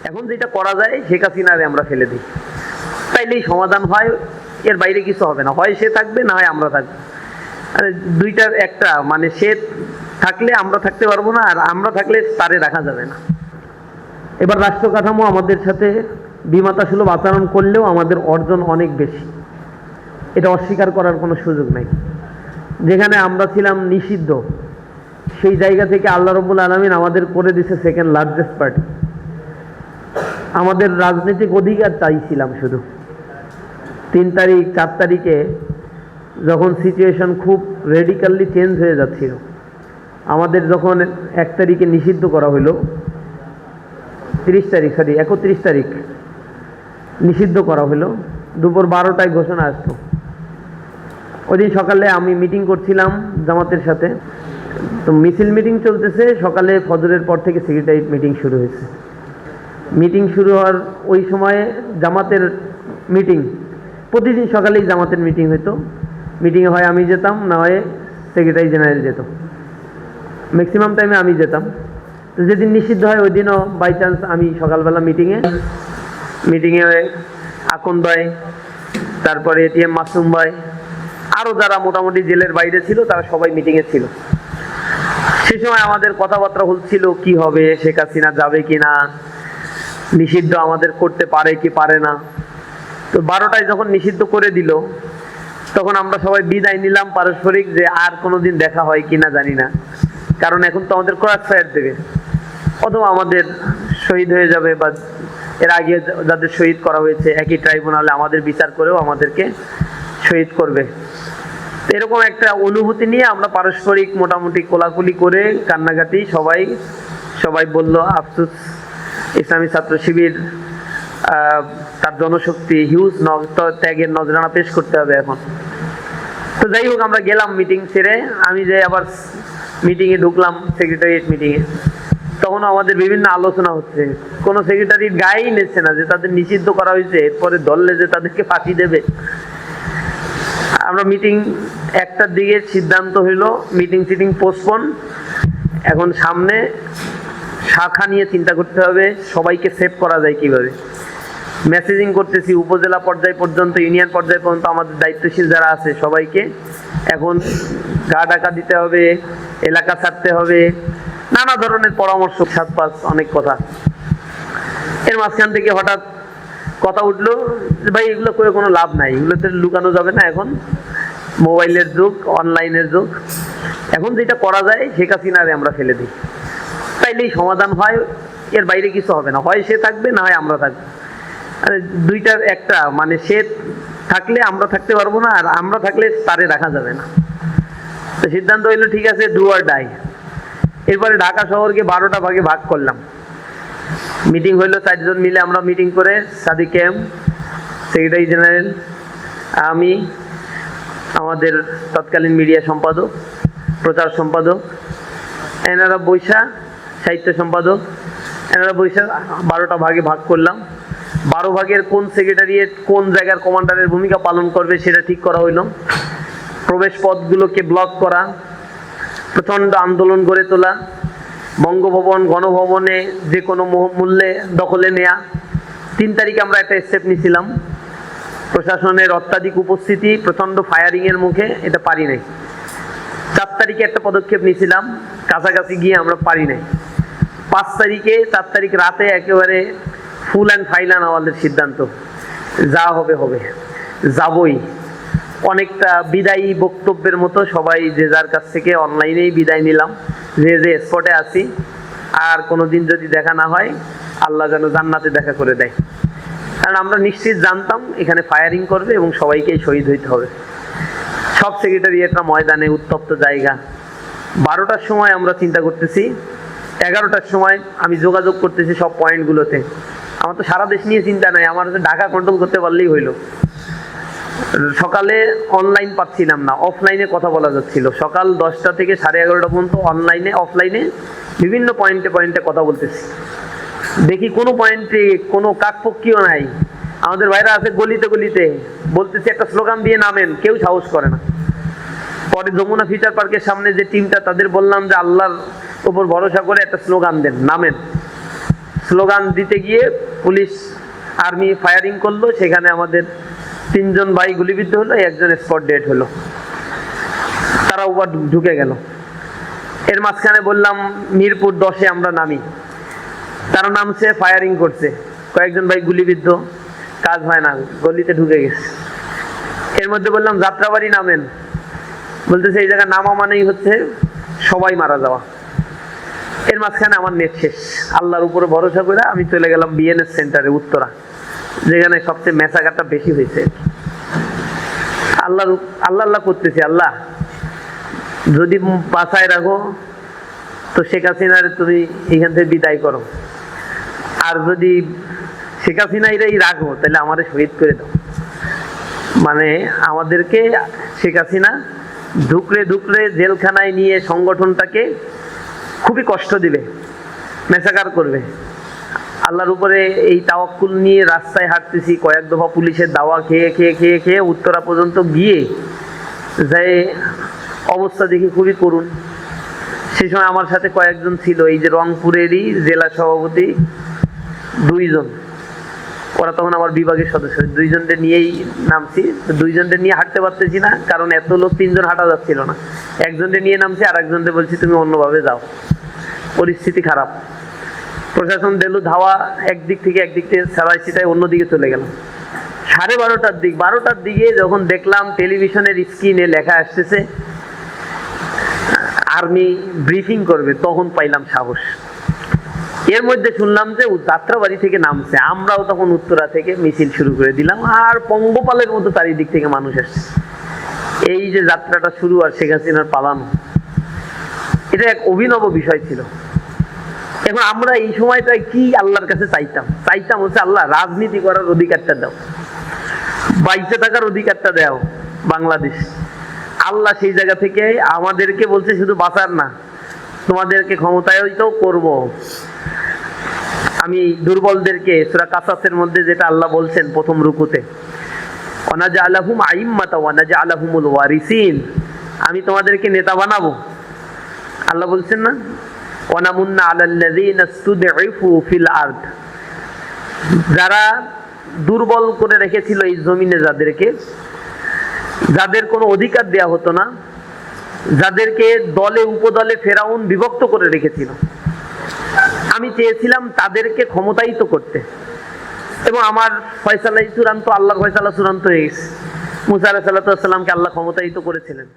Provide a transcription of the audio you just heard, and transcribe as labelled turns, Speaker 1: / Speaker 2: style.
Speaker 1: এখন যেটা করা যায় শেখ হাসিনারে আমরা ফেলে দিই, তাইলেই সমাধান হয়। এর বাইরে কিছু হবে না, হয় সে থাকবে না হয় আমরা থাকবো। আরে দুইটার একটা, মানে সে থাকলে আমরা থাকতে পারবো না, আর আমরা থাকলে তারে রাখা যাবে না। এবার রাষ্ট্র কাঠামো আমাদের সাথে বিমাতা সুলভ আচরণ করলেও আমাদের অর্জন অনেক বেশি, এটা অস্বীকার করার কোনো সুযোগ নাই। যেখানে আমরা ছিলাম নিষিদ্ধ, সেই জায়গা থেকে আল্লাহ রাব্বুল আলামিন আমাদের করে দিছে সেকেন্ড লার্জেস্ট পার্টি। আমাদের রাজনৈতিক অধিকার চাইছিলাম শুধু। 3 তারিখ 4 তারিখে যখন সিচুয়েশন খুব রেডিক্যালি চেঞ্জ হয়ে যাচ্ছিল, আমাদের যখন 1 তারিখে নিষিদ্ধ করা হলো, 31 তারিখ নিষিদ্ধ করা হলো, দুপুর 12টায় ঘোষণা আসতো। ওই দিন সকালে আমি মিটিং করছিলাম জামাতের সাথে, তো মিছিল মিটিং চলতেছে, সকালে ফজরের পর থেকে সেক্রেটারিয়েট মিটিং শুরু হয়েছে। মিটিং শুরু হওয়ার ওই সময়ে জামাতের মিটিং, প্রতিদিন সকালেই জামাতের মিটিং হতো। মিটিংয়ে হয় আমি যেতাম, না হয় সেক্রেটারি জেনারেল যেত, ম্যাক্সিমাম টাইমে আমি যেতাম। তো যেদিন নিষিদ্ধ হয় ওই দিনও বাই চান্স আমি সকালবেলা মিটিংয়ে আকন ভাই, তারপরে এটিএম মাসুম ভাই, আরও যারা মোটামুটি জেলের বাইরে ছিল তারা সবাই মিটিংয়ে ছিল। সে সময় আমাদের কথাবার্তা হচ্ছিল কি হবে, শেখ হাসিনা যাবে কি না, নিষিদ্ধ আমাদের করতে পারে কি পারে না। তো 12টায় যখন নিষিদ্ধ করে দিল, তখন আমরা সবাই বিদায় নিলাম পারস্পরিক, যে আর কোনোদিন দেখা হয় কিনা জানি না, কারণ এখন তো আমাদের ক্রস ফায়ার দেবে, অথবা আমাদের শহীদ হয়ে যাবে, বা এর আগে যাদের শহীদ করা হয়েছে একই ট্রাইব্যুনালে আমাদের বিচার করেও আমাদেরকে শহীদ করবে। এরকম একটা অনুভূতি নিয়ে আমরা পারস্পরিক মোটামুটি কোলাকুলি করে কান্নাকাটি, সবাই বলল আফসোস, ইসলামী ছাত্র শিবির তার জনশক্তি হিউজ ত্যাগের নজরানা পেশ করতে হবে এখন। তো যাই হোক, আমরা গেলাম মিটিং সেরে, আমি যাই আবার মিটিংয়ে ঢুকলাম, সেক্রেটারিয়েট মিটিংয়ে। তখন আমাদের বিভিন্ন আলোচনা হচ্ছে, কোনো সেক্রেটারির গায়েই নিচ্ছে না যে তাদের নিষিদ্ধ করা হয়েছে, এরপরে ধরলে যে তাদেরকে ফাঁসি দেবে। আমরা মিটিং 1টার দিকে সিদ্ধান্ত হইল মিটিং পোস্টপোন। এখন সামনে শাখা নিয়ে চিন্তা করতে হবে সবাইকে সেভ করা যায় কিভাবে। মেসেজিং করতেছি উপজেলা পর্যায় পর্যন্ত, ইউনিয়ন পর্যায় পর্যন্ত, আমাদের দায়িত্বশীল যারা আছে সবাইকে এখন গা ঢাকা দিতে হবে, এলাকা ছাড়তে হবে, নানা ধরনের পরামর্শ, 7-5 অনেক কথা। এর মাঝখান থেকে হঠাৎ কথা উঠলো, ভাই এগুলো করে কোনো লাভ নাই, এগুলোতে লুকানো যাবে না, এখন মোবাইলের যুগ, অনলাইনের যুগ, এখন যেটা করা যায় শেখ হাসিনারে আমরা ফেলে দিই, তাইলেই সমাধান হয়। এর বাইরে কিছু হবে না, হয় সে থাকবে না হয় আমরা থাকবো। আরে দুইটার একটা, মানে সে থাকলে আমরা থাকতে পারবো না, আর আমরা থাকলে তারে রাখা যাবে না। তো সিদ্ধান্ত হইলো ঠিক আছে, ডু অর ডাই। এরপরে ঢাকা শহরকে 12টা ভাগে ভাগ করলাম। মিটিং হইলো 4 জন মিলে, আমরা মিটিং করে সাদিক এম, সেক্রেটারি জেনারেল, আমি, আমাদের তৎকালীন মিডিয়া সম্পাদক, প্রচার সম্পাদক, এনারা বৈশা, সাহিত্য সম্পাদক, এনারা বৈশা 12টা ভাগে ভাগ করলাম। 12 ভাগের কোন সেক্রেটারিয়েট কোন জায়গার কমান্ডারের ভূমিকা পালন করবে সেটা ঠিক করা হইল। প্রবেশ পথগুলোকে ব্লক করা, প্রচণ্ড আন্দোলন গড়ে তোলা, বঙ্গভবন গণভবনে যে কোনো মূল্যে দখলে নেয়া। 3 তারিখে আমরা একটা স্টেপ নিয়েছিলাম, প্রশাসনের অত্যাধিক উপস্থিতি, প্রচণ্ড ফায়ারিংয়ের মুখে এটা পারি নাই। 4 তারিখে একটা পদক্ষেপ নিয়েছিলাম, কাছাকাছি গিয়ে আমরা পারি নাই। 5 তারিখে 4 তারিখ রাতে একেবারে ফুল অ্যান্ড ফাইনাল আমাদের সিদ্ধান্ত, যা হবে হবে, যাবই। অনেকটা বিদায়ী বক্তব্যের মতো সবাই যে যার কাছ থেকে অনলাইনেই বিদায় নিলাম, যে স্পটে আছি। আর কোনোদিন যদি দেখা না হয়, আল্লাহ যেন জান্নাতে দেখা করে দেয়, কারণ আমরা নিশ্চিত জানতাম এখানে ফায়ারিং করবে এবং সবাইকেই শহীদ হইতে হবে। সব সেক্রেটারিয়েটরা ময়দানে, উত্তপ্ত জায়গা। 12টার সময় আমরা চিন্তা করতেছি, 11টার সময় আমি যোগাযোগ করতেছি সব পয়েন্টগুলোতে। আমার তো সারা দেশ নিয়ে চিন্তা নাই, আমার ঢাকা কন্ট্রোল করতে পারলেই হইলো। সকালে অনলাইন পাচ্ছিলাম না, অফলাইনে কথা বলা যাচ্ছিল। সকাল 10টা থেকে 11:30 পর্যন্ত অনলাইনে, অফলাইনে বিভিন্ন পয়েন্টে কথা বলতেছি। দেখি কোনো পয়েন্টে কোনো কাকপক্ষীও নাই, আমাদের ভাইরা আছে গলিতে গলিতে, বলতেছি একটা স্লোগান দিয়ে নামেন, কেউ সাহস করে না। পরে যমুনা ফিউচার পার্কের সামনে যে টিমটা, তাদের বললাম যে আল্লাহর উপর ভরসা করে একটা স্লোগান দেন, নামেন। স্লোগান দিতে গিয়ে পুলিশ আর্মি ফায়ারিং করলো, সেখানে আমাদের 3 জন ভাই গুলিবিদ্ধ হলো, একজন স্পট ডেড হলো, তারা উপর ঢুকে গেল। এর মাঝখানে বললাম মিরপুর 10-এ আমরা নামি, তারা নামছে, ফায়ারিং করছে, কয়েকজন ভাই গুলিবিদ্ধ, কাজ হয় না, গলিতে ঢুকে গেছে। এর মধ্যে বললাম যাত্রাবাড়ি নামেন, বলতেছে এই জায়গায় নামা মানেই হচ্ছে সবাই মারা যাওয়া। এর মাঝখানে আমার নেট শেষ, আল্লাহর উপরে ভরসা করে আমি চলে গেলাম বিএনএস সেন্টারে উত্তরা, যেখানে সবচেয়ে মেসাকাটা বেশি হয়েছে। আল্লাহ আল্লাহ করতেছি, আল্লাহ যদি বাঁচায় রাখো তো শেখ হাসিনার তুমি এখান থেকে বিদায় করো, আর যদি শেখ হাসিনাই রাখো তাহলে আমাদের শহীদ করে দাও। মানে আমাদেরকে শেখ হাসিনা ঢুকলে ঢুকলে জেলখানায় নিয়ে সংগঠনটাকে খুবই কষ্ট দিবে, মেসাকার করবে। আল্লাহর উপরে এই তাওয়াক্কুল নিয়ে রাস্তায় হাঁটতেছি, কয়েক দফা পুলিশের দাওয়া খেয়ে খেয়ে খেয়ে খেয়ে উত্তরা পর্যন্ত গিয়ে যাই অবস্থা দেখি খুবই করুণ। সে সময় আমার সাথে কয়েকজন ছিল, এই যে রংপুরেরই জেলা সভাপতি 2 জন, ওরা তখন আমার বিভাগের সদস্য, 2 জনদের নিয়েই নামছি। 2 জনদের নিয়ে হাঁটতে পারতেছি না, কারণ এত লোক 3 জন হাঁটা যাচ্ছিল না। একজনদের নিয়ে নামছি, আর একজনদের বলছি তুমি অন্যভাবে যাও, পরিস্থিতি খারাপ। প্রশাসন দিল ধাওয়া, একদিক থেকে সবাই সেটাই অন্যদিকে চলে গেল। 12টার দিকে যখন দেখলাম টেলিভিশনের স্ক্রিনে লেখা আসতেছে আর্মি ব্রিফিং করবে, তখন পাইলাম সাহস। এর মধ্যে শুনলাম যে যাত্রাবাড়ি থেকে নামছে, আমরাও তখন উত্তরা থেকে মিছিল শুরু করে দিলাম, আর পঙ্গপালের মতো চারিদিক থেকে মানুষ আসছে। এই যে যাত্রাটা শুরু আর শেখ হাসিনার পালানো, এটা এক অভিনব বিষয় ছিল। এখন আমরা এই সময়টায় কি আল্লাহর কাছে চাইতাম হচ্ছে আল্লাহ রাজনীতি করার অধিকারটা দাও, বাইচে থাকার অধিকারটা দাও বাংলাদেশ। আল্লাহ সেই জায়গা থেকে আমাদেরকে বলছে শুধু বাঁচার না, তোমাদেরকে ক্ষমতায়িত করব। আমি দুর্বলদেরকে সূরা কাসাসের মধ্যে যেটা আল্লাহ বলছেন প্রথম রুকুতে, ওয়ানাজআলাহুম আইম্মাতা ওয়ানাজআলাহুমুল ওয়ারিসিন, আমি তোমাদেরকে নেতা বানাবো। আল্লাহ বলছেন না ওয়ানামুন্না আলাল্লাযীনা ইসতুদঈফু ফিল আরদ, যারা দুর্বল করে রেখেছিল এই জমিনে, যাদের কোনো অধিকার দেয়া হতো না, যাদেরকে দলে উপদলে ফেরাউন বিভক্ত করে রেখেছিল, আমি চেয়েছিলাম তাদেরকে ক্ষমতায়িত করতে। এবং আমার ফয়সালাই চূড়ান্ত, আল্লাহর ফয়সালা চূড়ান্ত হয়ে গেছে। মুসা আলাইহিস সালাতু ওয়াস সালামকে আল্লাহ ক্ষমতায়িত করেছিলেন।